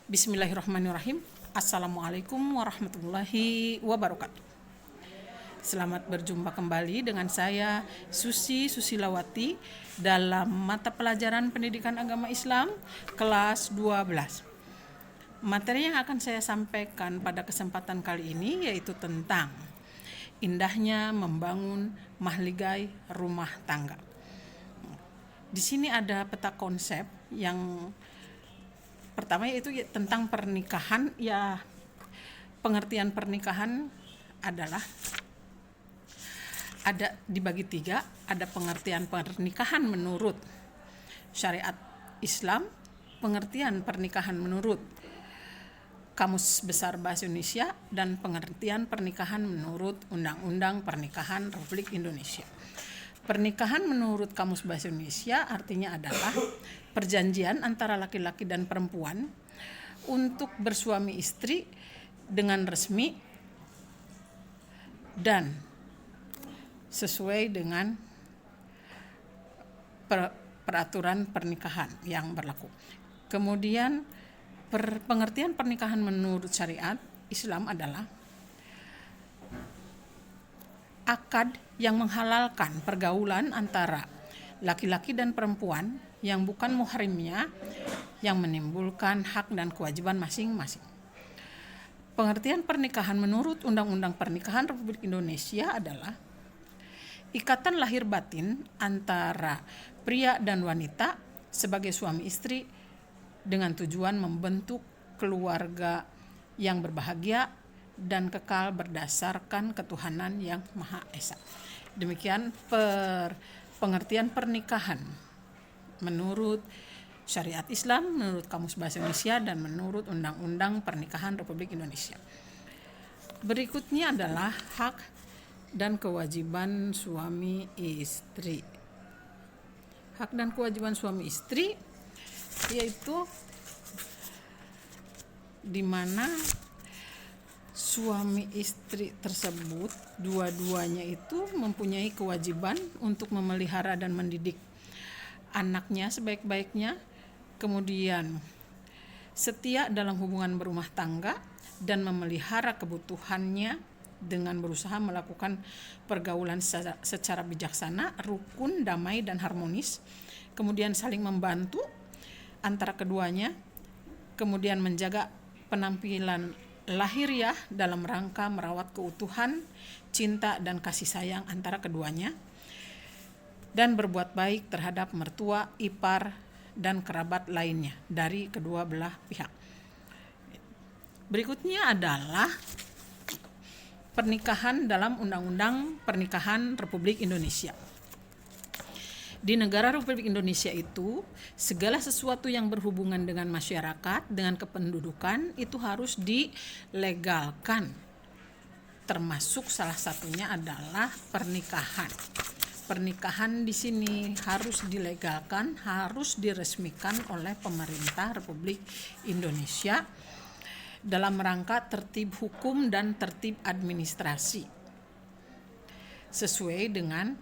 Bismillahirrahmanirrahim. Assalamualaikum warahmatullahi wabarakatuh. Selamat berjumpa kembali dengan saya Susi Susilawati dalam mata pelajaran Pendidikan Agama Islam kelas 12. Materi yang akan saya sampaikan pada kesempatan kali ini yaitu tentang indahnya membangun mahligai rumah tangga. Di sini ada peta konsep yang pertama yaitu tentang pernikahan. Ya, pengertian pernikahan adalah ada dibagi tiga. Ada pengertian pernikahan menurut syariat Islam, pengertian pernikahan menurut Kamus Besar Bahasa Indonesia, dan pengertian pernikahan menurut Undang-Undang Pernikahan Republik Indonesia. Pernikahan menurut Kamus Bahasa Indonesia artinya adalah perjanjian antara laki-laki dan perempuan untuk bersuami istri dengan resmi dan sesuai dengan peraturan pernikahan yang berlaku. Kemudian pengertian pernikahan menurut syariat Islam adalah akad yang menghalalkan pergaulan antara laki-laki dan perempuan yang bukan muhrimnya, yang menimbulkan hak dan kewajiban masing-masing. Pengertian pernikahan menurut Undang-Undang Pernikahan Republik Indonesia adalah ikatan lahir batin antara pria dan wanita sebagai suami istri dengan tujuan membentuk keluarga yang berbahagia dan kekal berdasarkan ketuhanan yang Maha Esa. Demikian pengertian pernikahan menurut syariat Islam, menurut Kamus Bahasa Indonesia, dan menurut Undang-Undang Pernikahan Republik Indonesia. Berikutnya adalah hak dan kewajiban suami istri. Hak dan kewajiban suami istri yaitu di mana suami istri tersebut dua-duanya itu mempunyai kewajiban untuk memelihara dan mendidik anaknya sebaik-baiknya, kemudian setia dalam hubungan berumah tangga dan memelihara kebutuhannya dengan berusaha melakukan pergaulan secara bijaksana, rukun, damai, dan harmonis, kemudian saling membantu antara keduanya, kemudian menjaga penampilan lahiriah dalam rangka merawat keutuhan, cinta, dan kasih sayang antara keduanya, dan berbuat baik terhadap mertua, ipar, dan kerabat lainnya dari kedua belah pihak. Berikutnya adalah pernikahan dalam Undang-Undang Pernikahan Republik Indonesia. Di negara Republik Indonesia itu, segala sesuatu yang berhubungan dengan masyarakat, dengan kependudukan itu harus dilegalkan. Termasuk salah satunya adalah pernikahan. Pernikahan di sini harus dilegalkan, harus diresmikan oleh pemerintah Republik Indonesia dalam rangka tertib hukum dan tertib administrasi sesuai dengan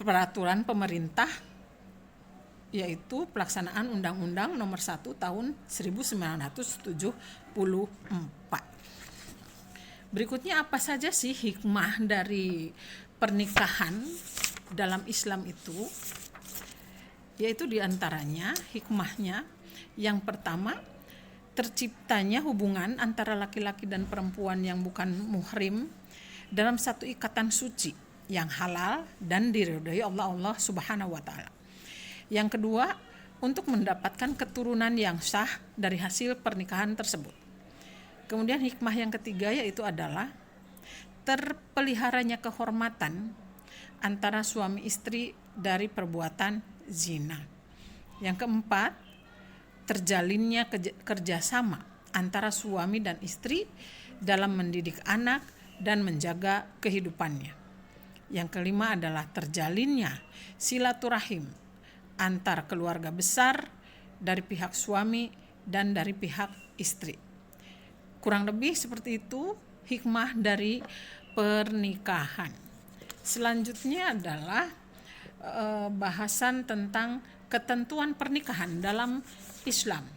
peraturan pemerintah, yaitu pelaksanaan Undang-Undang Nomor 1 Tahun 1974. Berikutnya, apa saja sih hikmah dari pernikahan dalam Islam itu? Yaitu diantaranya hikmahnya yang pertama, terciptanya hubungan antara laki-laki dan perempuan yang bukan muhrim dalam satu ikatan suci yang halal dan diridhai Allah Subhanahu wa taala. Yang kedua, untuk mendapatkan keturunan yang sah dari hasil pernikahan tersebut. Kemudian hikmah yang ketiga yaitu adalah terpeliharanya kehormatan antara suami istri dari perbuatan zina. Yang keempat, terjalinnya kerjasama antara suami dan istri dalam mendidik anak dan menjaga kehidupannya. Yang kelima adalah terjalinnya silaturahim antar keluarga besar dari pihak suami dan dari pihak istri. Kurang lebih seperti itu hikmah dari pernikahan. Selanjutnya adalah bahasan tentang ketentuan pernikahan dalam Islam.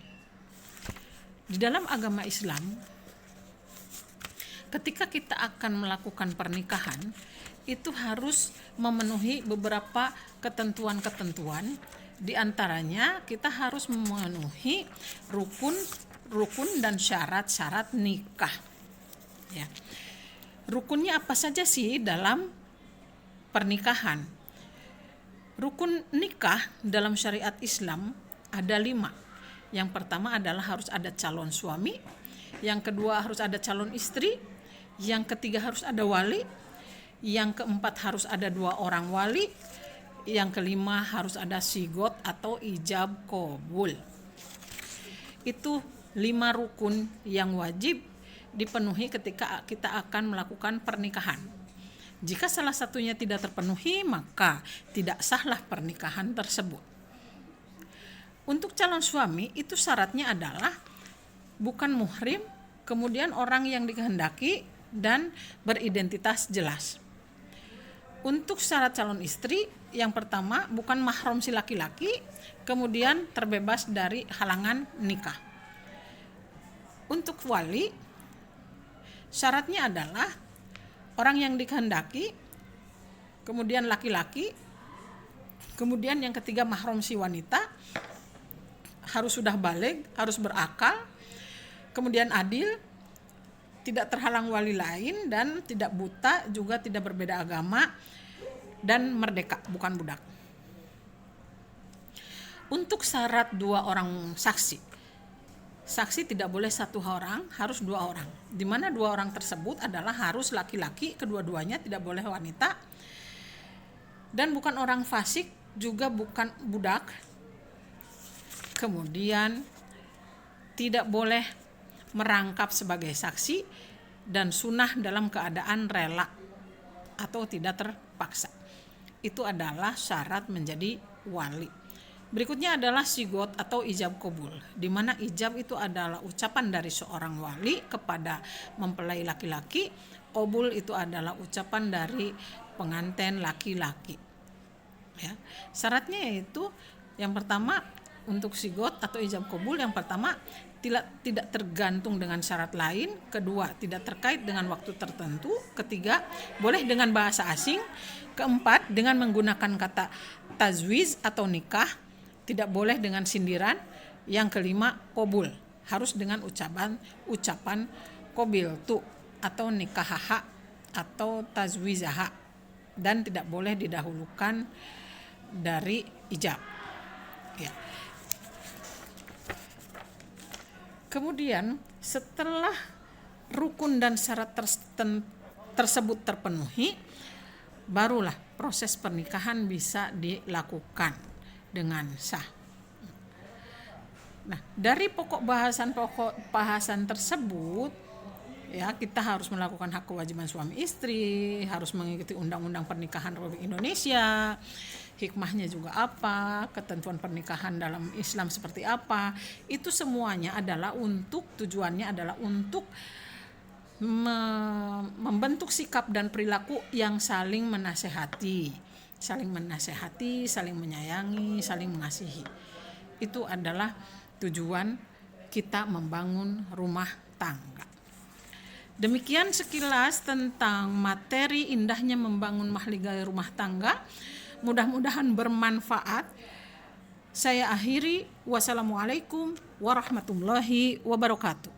Di dalam agama Islam, ketika kita akan melakukan pernikahan, itu harus memenuhi beberapa ketentuan-ketentuan. Di antaranya kita harus memenuhi rukun dan syarat-syarat nikah. Ya. Rukunnya apa saja sih dalam pernikahan? Rukun nikah dalam syariat Islam ada 5. Yang pertama adalah harus ada calon suami, yang kedua harus ada calon istri, yang ketiga harus ada wali, yang keempat harus ada 2 orang wali, yang kelima harus ada sigot atau ijab qabul. Itu 5 rukun yang wajib dipenuhi ketika kita akan melakukan pernikahan. Jika salah satunya tidak terpenuhi, maka tidak sahlah pernikahan tersebut. Untuk calon suami itu syaratnya adalah bukan muhrim, kemudian orang yang dikehendaki dan beridentitas jelas. Untuk syarat calon istri, yang pertama bukan mahram si laki-laki, kemudian terbebas dari halangan nikah. Untuk wali, syaratnya adalah orang yang dikehendaki, kemudian laki-laki, kemudian yang ketiga mahram si wanita, harus sudah baligh, harus berakal, kemudian adil, tidak terhalang wali lain, dan tidak buta, juga tidak berbeda agama, dan merdeka, bukan budak. Untuk syarat 2 orang saksi, saksi tidak boleh 1 orang, harus 2 orang. Di mana 2 orang tersebut adalah harus laki-laki, kedua-duanya tidak boleh wanita, dan bukan orang fasik, juga bukan budak. Kemudian tidak boleh merangkap sebagai saksi dan sunnah dalam keadaan rela atau tidak terpaksa. Itu adalah syarat menjadi wali. Berikutnya adalah sigot atau ijab qabul, di mana ijab itu adalah ucapan dari seorang wali kepada mempelai laki-laki, qabul itu adalah ucapan dari pengantin laki-laki. Ya. Syaratnya yaitu yang pertama, untuk sigot atau ijab qabul, yang pertama tidak tergantung dengan syarat lain, kedua tidak terkait dengan waktu tertentu, ketiga boleh dengan bahasa asing, keempat dengan menggunakan kata tazwiz atau nikah, tidak boleh dengan sindiran, yang kelima qabul, harus dengan ucapan qabiltu atau nikahaha atau tazwizaha, dan tidak boleh didahulukan dari ijab. Ya. Kemudian setelah rukun dan syarat tersebut terpenuhi, barulah proses pernikahan bisa dilakukan dengan sah. Nah, dari pokok bahasan tersebut, ya, kita harus melakukan hak kewajiban suami istri, harus mengikuti undang-undang pernikahan Republik Indonesia, hikmahnya juga apa, ketentuan pernikahan dalam Islam seperti apa. Itu semuanya adalah tujuannya adalah untuk membentuk sikap dan perilaku yang saling menasehati, saling menyayangi, saling mengasihi. Itu adalah tujuan kita membangun rumah tangga. Demikian sekilas tentang materi indahnya membangun mahligai rumah tangga. Mudah-mudahan bermanfaat. Saya akhiri. Wassalamualaikum warahmatullahi wabarakatuh.